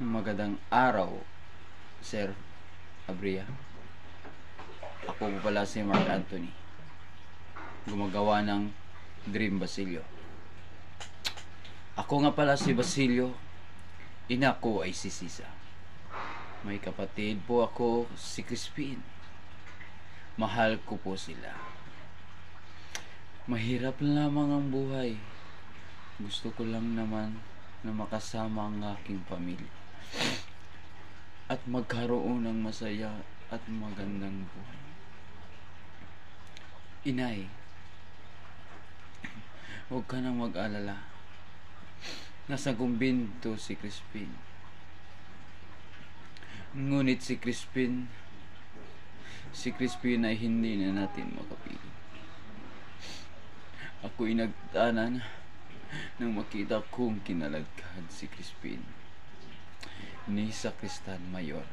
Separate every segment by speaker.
Speaker 1: Magandang araw, Sir Abria. Ako po pala si Mark Anthony, gumagawa ng Dream Basilio. Ako nga pala si Basilio, ina ko ay si Sisa. May kapatid po ako, si Crispin. Mahal ko po sila. Mahirap lamang ang buhay. Gusto ko lang naman na makasama ang aking pamilya at magkaroon ng masaya at magandang buhay. Inay, huwag ka nang mag-alala. Nasa kumbinto si Crispin. Ngunit si Crispin ay hindi na natin makapigil. Ako'y nagtanan nang makita kong kinalagkad si Crispin ni Sakristan Mayor.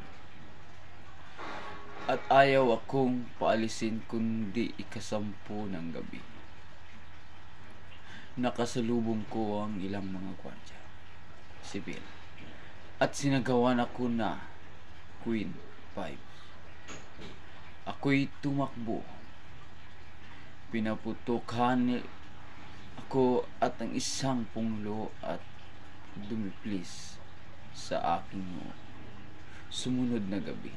Speaker 1: At ayaw akong paalisin kundi ikasampu ng gabi. Nakasalubong ko ang ilang mga gwardya, sibil, at sinagawan ako na Queen 5. Ako'y tumakbo. Pinaputukan ako at ang isang punglo at dumiplis sa aking sumunod na gabi.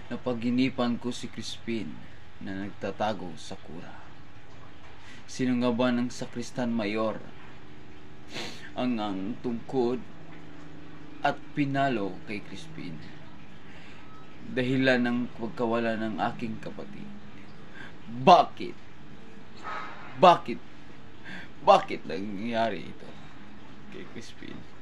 Speaker 1: Napaginipan ko si Crispin na nagtatago sa kura. Sino nga ba ng Sakristan Mayor ang tungkod at pinalo kay Crispin dahilan ng pagkawala ng aking kapatid? Bakit? Bakit nangyari ito kay Crispin?